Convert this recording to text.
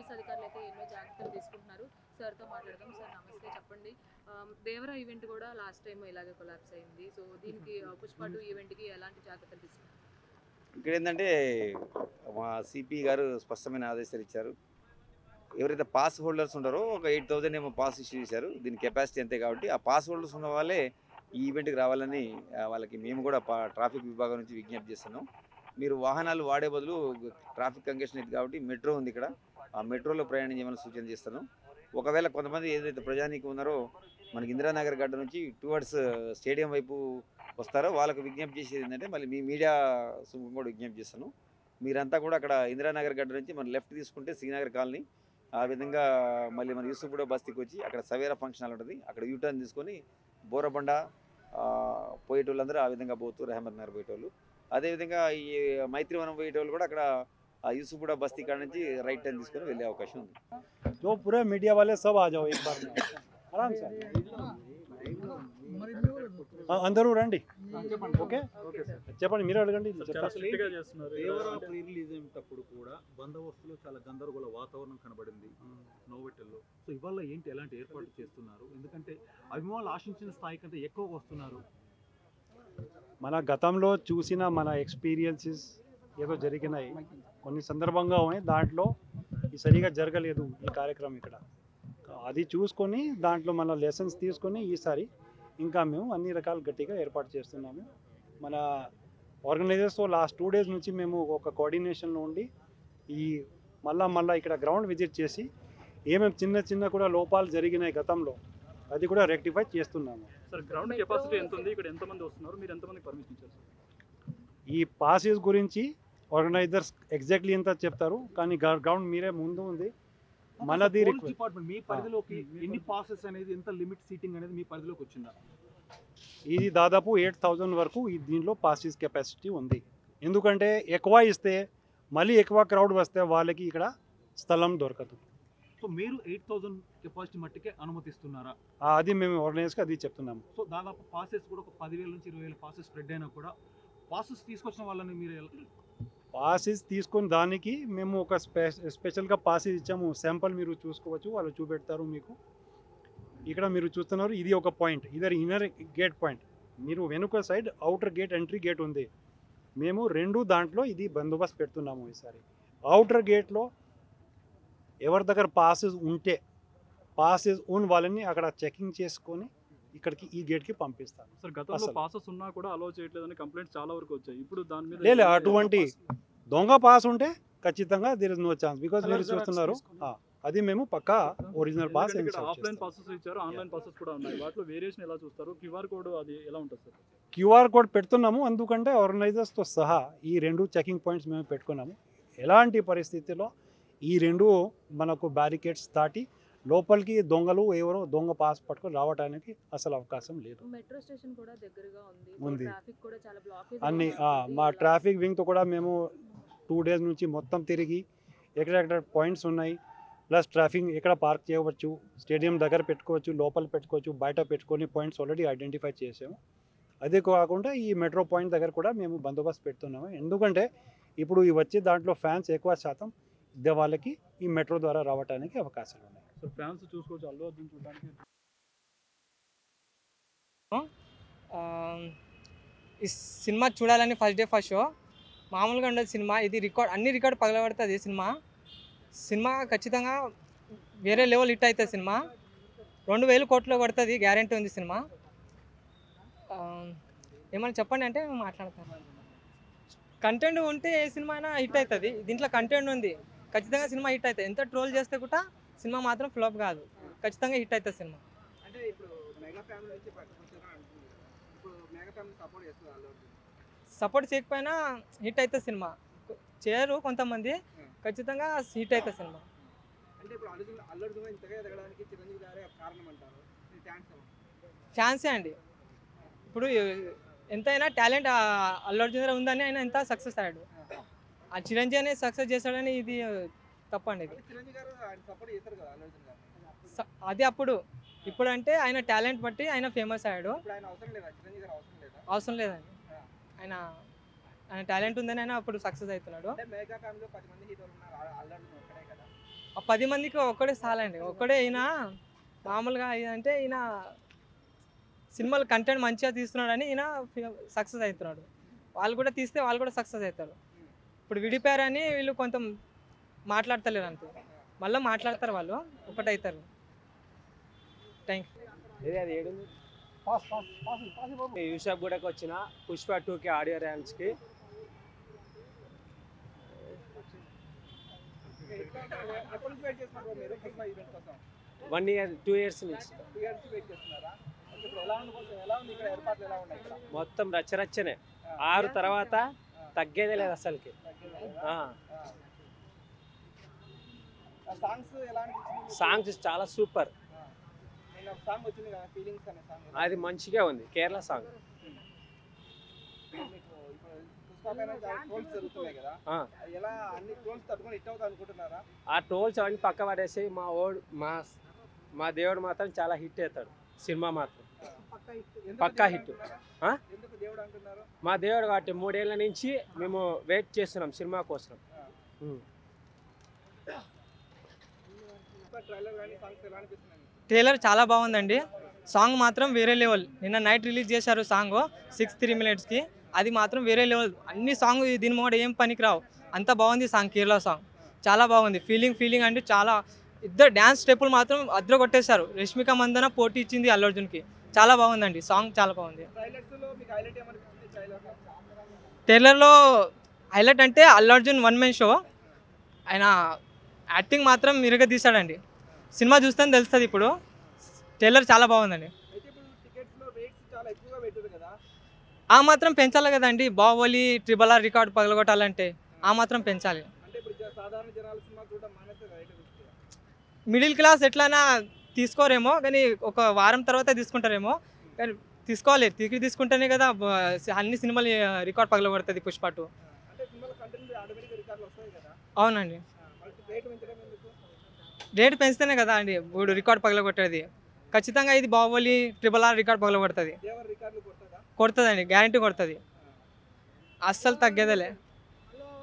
Police అధికారులు అయితే ఎన్నో జాగ్రత్తలు తీసుకుంటున్నారు. సార్తో మాట్లాడదాం. సార్ నమస్తే, చెప్పండి. దేవరా ఈవెంట్ కూడా లాస్ట్ టైం ఇలాగే కొలాప్స్ అయింది. సో దీనికి పుష్ప 2 ఈవెంట్కి ఎలాంటి జాగ్రత్తలు తీసుకున్నారు? ఇక్కడ ఏంటంటే మా సిపి గారు స్పష్టమైన ఆదేశాలు ఇచ్చారు. ఎవరైతే పాస్ హోల్డర్స్ ఉన్నారో ఒక 8,000 ఏమో పాస్ ఇష్యూ చేశారు. దీని కెపాసిటీ అంతే కాబట్టి ఆ పాస్ హోల్డర్స్ ఉన్న వాళ్ళే ఈ ఈవెంట్కి రావాలని వాళ్ళకి మేము కూడా ట్రాఫిక్ విభాగం నుంచి విజ్ఞప్తి చేస్తున్నాం. మీరు వాహనాలు వాడే బదులు ట్రాఫిక్ కంజెషన్ ఇది కాబట్టి మెట్రో ఉంది ఇక్కడ, ఆ మెట్రోలో ప్రయాణం చేయమని సూచన చేస్తున్నాం. ఒకవేళ కొంతమంది ఏదైతే ప్రజానీకం ఉన్నారో మనకి ఇందిరానగర్ గడ్డ నుంచి టువర్డ్స్ స్టేడియం వైపు వస్తారో వాళ్ళకు విజ్ఞప్తి చేసేది ఏంటంటే మళ్ళీ మీ మీడియా కూడా విజ్ఞప్తి చేస్తాను. మీరంతా కూడా అక్కడ ఇందిరానగర్ గడ్డ నుంచి మన లెఫ్ట్ తీసుకుంటే శ్రీనగర్ కాలనీ, ఆ విధంగా మళ్ళీ మన యూసుఫ్గూడ బస్తీకి వచ్చి అక్కడ సవేరా ఫంక్షన్ హాల్ ఉంటుంది, అక్కడ యూటర్న్ తీసుకొని బోరబండ పోయేటోళ్ళందరూ ఆ విధంగా పోతూ రహమత్ నగర్ పోయేటోళ్ళు, అదేవిధంగా ఈ మైత్రివనం పోయేటోళ్ళు కూడా అక్కడ यूसुफगुड़ा बस्ती का राइट टर्न తీసుకొని వెళ్ళే అవకాశం ఉంది. जो पूरे मीडिया वाले सब आ जाओ एक बार में आराम से అందరూ రండి. ఓకే చెప్పండి, మీరు అడగండి. దేవరా ప్రీ రిలీజ్ అయినప్పుడు కూడా బందోబస్తులో చాలా గందరగోళ వాతావరణం కనబడింది నోవెటల్లో. సో ఇవాళ ఏంటి, ఎలాంటి ఏర్పాట్లు చేస్తున్నారు? ఎందుకంటే అభిమానులు ఆశించిన స్థాయి కంటే ఎక్కువ వస్తున్నారు. మన గతంలో చూసిన మన ఎక్స్పీరియన్సెస్ ఏదో జరిగినాయి, కొన్ని సందర్భంగా ఉన్నాయి, దాంట్లో ఈ సరిగా జరగలేదు ఈ కార్యక్రమం ఇక్కడ. అది చూసుకొని దాంట్లో మన లెసన్స్ తీసుకొని ఈసారి ఇంకా మేము అన్ని రకాలు గట్టిగా ఏర్పాటు చేస్తున్నాము. మన ఆర్గనైజర్స్తో లాస్ట్ 2 days నుంచి మేము ఒక కోఆర్డినేషన్లో ఉండి ఈ మళ్ళా ఇక్కడ గ్రౌండ్ విజిట్ చేసి ఏమేమి చిన్న కూడా లోపాలు జరిగినాయి గతంలో అది కూడా రెక్టిఫై చేస్తున్నాము. సార్ గ్రౌండ్ కెపాసిటీ ఎంత ఉంది, ఇక్కడ ఎంతమంది వస్తున్నారు, మీరు ఎంతమంది పర్మిషన్ ఇచ్చారు? ఈ పాసెస్ గురించి ఆర్గనైజర్స్ ఎగ్జాక్ట్లీ ఎంత చెప్తారు, కానీ గ్రౌండ్ మీరే ముందు ఉంది. మనది డిపార్ట్మెంట్ మీ పరిధిలోకి ఎన్ని పాసెస్ అనేది, ఎంత లిమిట్ సీటింగ్ అనేది మీ పరిధిలోకి వచ్చిందా? ఇది దాదాపు 8,000 వరకు దీనిలో పాసెస్ కెపాసిటీ ఉంది. ఎందుకంటే ఎక్కువ ఇస్తే మళ్ళీ ఎక్కువ క్రౌడ్ వస్తే వాళ్ళకి ఇక్కడ స్థలం దొరకదు. సో మీరు 8,000 కెపాసిటీ మట్టికే అనుమతిస్తున్నారా? అది మేము ఆర్గనైజర్స్కి అది చెప్తున్నాము. సో దాదాపు పాసెస్ కూడా ఒక 10,000 నుంచి 20,000 పాసెస్ స్ప్రెడ్ అయినా కూడా పాసెస్ తీసుకొచ్చిన వాళ్ళని మీరు పాసెస్ తీసుకొని దానికి మేము ఒక స్పెషల్గా పాసెస్ ఇచ్చాము. శాంపుల్ మీరు చూసుకోవచ్చు, వాళ్ళు చూపెడతారు మీకు. ఇక్కడ మీరు చూస్తున్నారు, ఇది ఒక point, either inner gate point. మీరు వెనుక side outer gate entry gate ఉంది. మేము 2 దాంట్లో ఇది బందోబస్తు పెడుతున్నాము. ఈసారి అవుటర్ గేట్లో ఎవరి దగ్గర పాసెస్ ఉంటే పాసెస్ ఉన్న వాళ్ళని అక్కడ చెకింగ్ చేసుకొని ఇక్కడికి ఈ గేట్కి పంపిస్తాను. సార్ గతంలో పాసెస్ ఉన్నా కూడా అలో చేయట్లేదని కంప్లైంట్స్ చాలా వరకు వచ్చాయి. ఇప్పుడు దాని మీద లేదు, అటువంటి దొంగ పాస్ ఉంటే ఖచ్చితంగా there is no chance. Because మీరు చూస్తున్నారు, అది మేము పక్కా ఒరిజినల్ పాస్. ఆఫ్లైన్ పాసెస్ ఇచ్చారు, ఆన్లైన్ పాసెస్ కూడా ఉన్నాయి. వాటిలో వేరియేషన్ ఎలా చూస్తారు? క్యూఆర్ కోడ్ అది ఎలా ఉంటుంది సార్? క్యూఆర్ కోడ్ పెడుతున్నాము, ఎందుకంటే ఆర్గనైజర్స్తో సహా ఈ 2 చెకింగ్ పాయింట్స్ మేము పెట్టుకున్నాము. ఎలాంటి పరిస్థితిలో ఈ 2 మనకు బ్యారికేడ్స్ దాటి లోపలికి దొంగలు ఎవరో దొంగ పాస్ పట్టుకొని రావడానికి అసలు అవకాశం లేదు. మెట్రో స్టేషన్ కూడా దగ్గరగా ఉంది. ట్రాఫిక్ కూడా చాలా బ్లాక్ అన్ని మా ట్రాఫిక్ వింగ్తో కూడా మేము 2 days నుంచి మొత్తం తిరిగి ఎక్కడెక్కడ పాయింట్స్ ఉన్నాయి, ప్లస్ ట్రాఫిక్ ఎక్కడ పార్క్ చేయవచ్చు, స్టేడియం దగ్గర పెట్టుకోవచ్చు, లోపల పెట్టుకోవచ్చు, బయట పెట్టుకొని పాయింట్స్ ఆల్రెడీ ఐడెంటిఫై చేసాము. అదే కాకుండా ఈ మెట్రో పాయింట్ దగ్గర కూడా మేము బందోబస్తు పెడుతున్నాము. ఎందుకంటే ఇప్పుడు ఈ వచ్చే దాంట్లో ఫ్యాన్స్ ఎక్కువ శాతం ఇదే వాళ్ళకి ఈ మెట్రో ద్వారా రావడానికి అవకాశాలు ఉన్నాయి. సో ఫ్యాన్స్ చూసుకోవచ్చు, అల్లు అర్జున్ చూడడానికి. ఈ సినిమా చూడాలని ఫస్ట్ డే ఫస్ట్ షో మామూలుగా ఉండదు సినిమా. ఇది అన్ని రికార్డ్ పగలబడుతుంది సినిమా ఖచ్చితంగా వేరే లెవెల్ హిట్ అవుతుంది. సినిమా 2,000 కోట్లు కొడుతుంది, గ్యారంటీ ఉంది సినిమా. ఏమన్నా చెప్పండి అంటే మాట్లాడతాను. కంటెంట్ ఉంటే ఏ సినిమా అయినా హిట్ అవుతుంది. దీంట్లో కంటెంట్ ఉంది, ఖచ్చితంగా సినిమా హిట్ అవుతుంది. ఎంత ట్రోల్ చేస్తే కూడా సినిమా మాత్రం ఫ్లాప్ కాదు, ఖచ్చితంగా హిట్ అవుతుంది సినిమా. సపోర్ట్ చేయకపోయినా హిట్ అవుతుంది సినిమా. చేయరు కొంతమంది, ఖచ్చితంగా హిట్ అవుతుంది సినిమా. ఫ్యాన్సే అండి. ఇప్పుడు ఎంతైనా టాలెంట్ అల్లు అర్జున్ దగ్గర ఉందని ఆయన ఎంత సక్సెస్ అయ్యాడు. ఆ చిరంజీవి అనేది సక్సెస్ చేశాడని ఇది తప్పండి. అది అప్పుడు, ఇప్పుడు అంటే ఆయన టాలెంట్ బట్టి ఆయన ఫేమస్ అయ్యాడు. అవసరం లేదండి, ఆయన టాలెంట్ ఉందని ఆయన అప్పుడు సక్సెస్ అవుతున్నాడు. ఆ 10 మందికి ఒక్కడే చాలండి. ఒక్కడే ఈయన మామూలుగా అంటే ఈయన సినిమాలు కంటెంట్ మంచిగా తీస్తున్నాడని ఈయన సక్సెస్ అవుతున్నాడు. వాళ్ళు కూడా తీస్తే వాళ్ళు కూడా సక్సెస్ అవుతారు. ఇప్పుడు విడిపోయారని వీళ్ళు కొంచెం మాట్లాడతలేరు అంతే. మళ్ళీ మాట్లాడతారు, వాళ్ళు ఒకటవుతారు. Thank you. యూసఫ్ గూడకి వచ్చిన పుష్ప 2కి ఆడియో ర్యాన్స్కి వన్ ఇయర్ 2 ఇయర్స్ నుంచి మొత్తం రచ్చరచ్చనే. 6 తర్వాత తగ్గేదే లేదు అసలుకి. సాంగ్స్ చాలా సూపర్. అది మంచిగా ఉంది, కేరళ సాంగ్. ఆ ట్రోల్స్ అవన్నీ పక్క పడేసి మా దేవుడు మాత్రం చాలా హిట్ అవుతాడు. సినిమా మాత్రం పక్కా హిట్. మా దేవుడు కాబట్టి 3 ఏళ్ళ నుంచి మేము వెయిట్ చేస్తున్నాం సినిమా కోసం. ట్రైలర్ చాలా బాగుందండి. సాంగ్ మాత్రం వేరే లెవెల్. నిన్న నైట్ రిలీజ్ చేశారు సాంగ్ 6-3 minutesకి. అది మాత్రం వేరే లెవెల్. అన్ని సాంగ్ దీని మొదట ఏం పనికిరావు, అంత బాగుంది సాంగ్. కేరళ సాంగ్ చాలా బాగుంది. ఫీలింగ్ అంటే చాలా. ఇద్దరు డ్యాన్స్ స్టెప్పులు మాత్రం అద్దరు కొట్టేశారు. రష్మిక మందన పోటీ ఇచ్చింది అల్లు అర్జున్కి. చాలా బాగుందండి సాంగ్, చాలా బాగుంది. ట్రైలర్లో హైలైట్ అంటే అల్లు అర్జున్ 1 man షో. ఆయన యాక్టింగ్ మాత్రం మిరగ తీశాడండి. సినిమా చూస్తే తెలుస్తుంది. ఇప్పుడు ట్రైలర్ చాలా బాగుందండి. ఆ మాత్రం పెంచాలి కదండి. బాహుబలి RRR రికార్డు పగలగొట్టాలంటే ఆ మాత్రం పెంచాలి. మిడిల్ క్లాస్ ఎట్లయినా తీసుకోరేమో, కానీ ఒక వారం తర్వాత తీసుకుంటారేమో. కానీ తీసుకోవాలి, టికెట్ తీసుకుంటేనే కదా అన్ని సినిమాలు రికార్డ్ పగలగొడుతుంది పుష్ప 2. అవునండి, రేటు పెంచితేనే కదా అండి ఇప్పుడు రికార్డ్ పగలగొట్టేది. ఖచ్చితంగా ఇది బాహుబలి RRR రికార్డ్ పగలగొడుతుంది. కొడుతుందండి, గ్యారంటీ కొడుతుంది. అస్సలు తగ్గేదేలే.